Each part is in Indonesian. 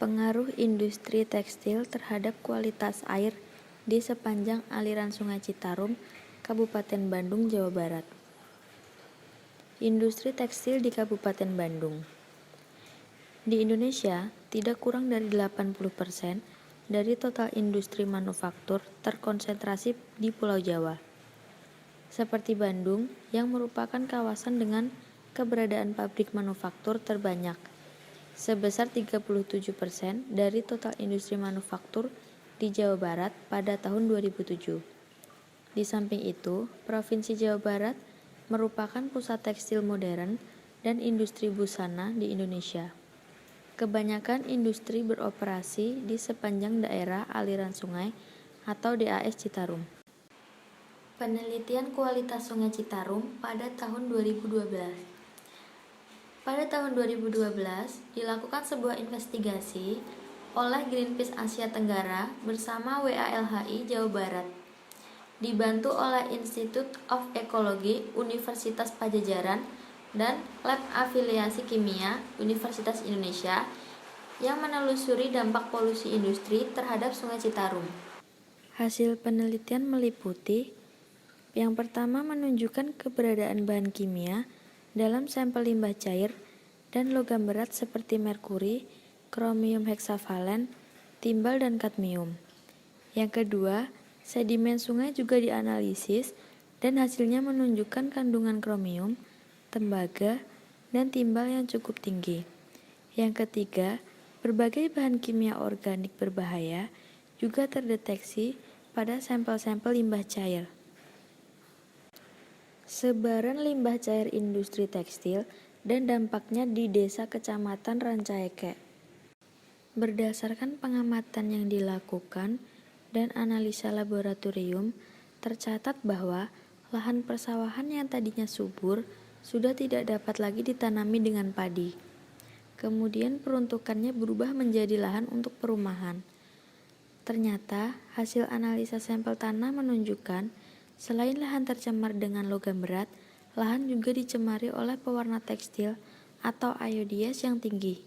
Pengaruh industri tekstil terhadap kualitas air di sepanjang aliran Sungai Citarum, Kabupaten Bandung, Jawa Barat. Industri tekstil di Kabupaten Bandung. Di Indonesia, tidak kurang dari 80% dari total industri manufaktur terkonsentrasi di Pulau Jawa. Seperti Bandung, yang merupakan kawasan dengan keberadaan pabrik manufaktur terbanyak, sebesar 37% dari total industri manufaktur di Jawa Barat pada tahun 2007. Di samping itu, Provinsi Jawa Barat merupakan pusat tekstil modern dan industri busana di Indonesia. Kebanyakan industri beroperasi di sepanjang daerah aliran sungai atau DAS Citarum. Penelitian kualitas Sungai Citarum pada tahun 2012. Pada tahun 2012, dilakukan sebuah investigasi oleh Greenpeace Asia Tenggara bersama WALHI Jawa Barat, dibantu oleh Institute of Ecology Universitas Padjadjaran dan Lab Afiliasi Kimia Universitas Indonesia yang menelusuri dampak polusi industri terhadap Sungai Citarum. Hasil penelitian meliputi: yang pertama, menunjukkan keberadaan bahan kimia dalam sampel limbah cair dan logam berat seperti merkuri, kromium heksavalen, timbal, dan kadmium. Yang kedua, sedimen sungai juga dianalisis dan hasilnya menunjukkan kandungan kromium, tembaga, dan timbal yang cukup tinggi. Yang ketiga, berbagai bahan kimia organik berbahaya juga terdeteksi pada sampel-sampel limbah cair. Sebaran limbah cair industri tekstil dan dampaknya di Desa Kecamatan Rancaeke. Berdasarkan pengamatan yang dilakukan dan analisa laboratorium, tercatat bahwa lahan persawahan yang tadinya subur sudah tidak dapat lagi ditanami dengan padi. Kemudian peruntukannya berubah menjadi lahan untuk perumahan. Ternyata hasil analisa sampel tanah menunjukkan selain lahan tercemar dengan logam berat, lahan juga dicemari oleh pewarna tekstil atau iodias yang tinggi.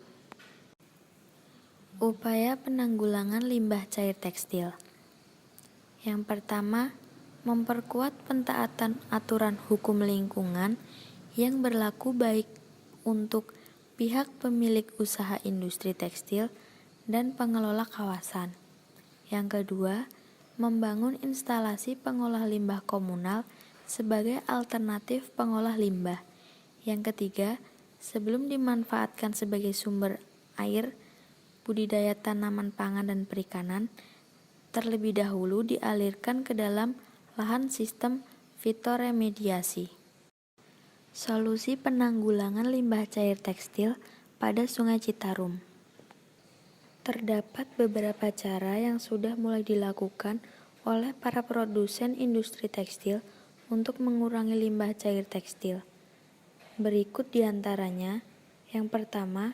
Upaya penanggulangan limbah cair tekstil. Yang pertama, memperkuat pentaatan aturan hukum lingkungan yang berlaku baik untuk pihak pemilik usaha industri tekstil dan pengelola kawasan. Yang kedua, membangun instalasi pengolah limbah komunal sebagai alternatif pengolah limbah. Yang ketiga, sebelum dimanfaatkan sebagai sumber air, budidaya tanaman pangan dan perikanan, terlebih dahulu dialirkan ke dalam lahan sistem fitoremediasi. Solusi penanggulangan limbah cair tekstil pada Sungai Citarum. Terdapat beberapa cara yang sudah mulai dilakukan oleh para produsen industri tekstil untuk mengurangi limbah cair tekstil. Berikut diantaranya. Yang pertama,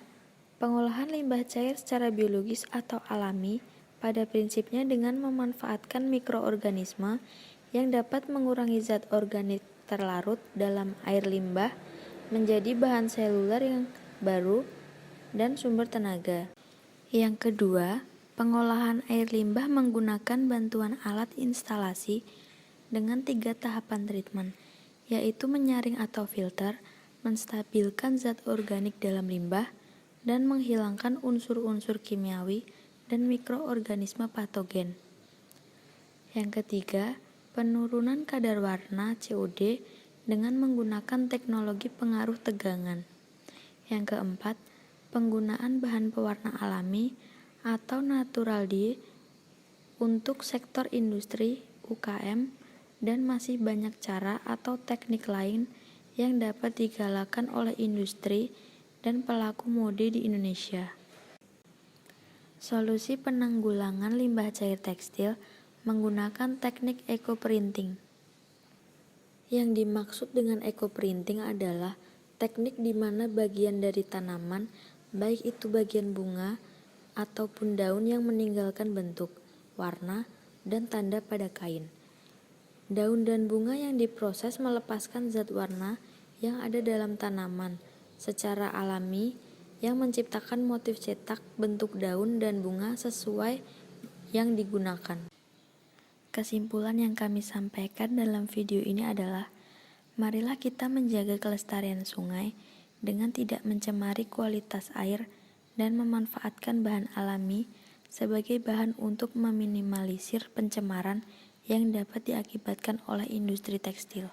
pengolahan limbah cair secara biologis atau alami pada prinsipnya dengan memanfaatkan mikroorganisme yang dapat mengurangi zat organik terlarut dalam air limbah menjadi bahan seluler yang baru dan sumber tenaga. Yang kedua, pengolahan air limbah menggunakan bantuan alat instalasi dengan 3 tahapan treatment, yaitu menyaring atau filter, menstabilkan zat organik dalam limbah, dan menghilangkan unsur-unsur kimiawi dan mikroorganisme patogen. Yang ketiga, penurunan kadar warna COD dengan menggunakan teknologi pengaruh tegangan. Yang keempat, penggunaan bahan pewarna alami atau natural dye untuk sektor industri, UKM, dan masih banyak cara atau teknik lain yang dapat digalakkan oleh industri dan pelaku mode di Indonesia. Solusi penanggulangan limbah cair tekstil menggunakan teknik eco-printing. Yang dimaksud dengan eco-printing adalah teknik di mana bagian dari tanaman, baik itu bagian bunga ataupun daun yang meninggalkan bentuk, warna, dan tanda pada kain. Daun dan bunga yang diproses melepaskan zat warna yang ada dalam tanaman secara alami yang menciptakan motif cetak, bentuk daun, dan bunga sesuai yang digunakan. Kesimpulan yang kami sampaikan dalam video ini adalah, marilah kita menjaga kelestarian sungai dengan tidak mencemari kualitas air dan memanfaatkan bahan alami sebagai bahan untuk meminimalisir pencemaran yang dapat diakibatkan oleh industri tekstil.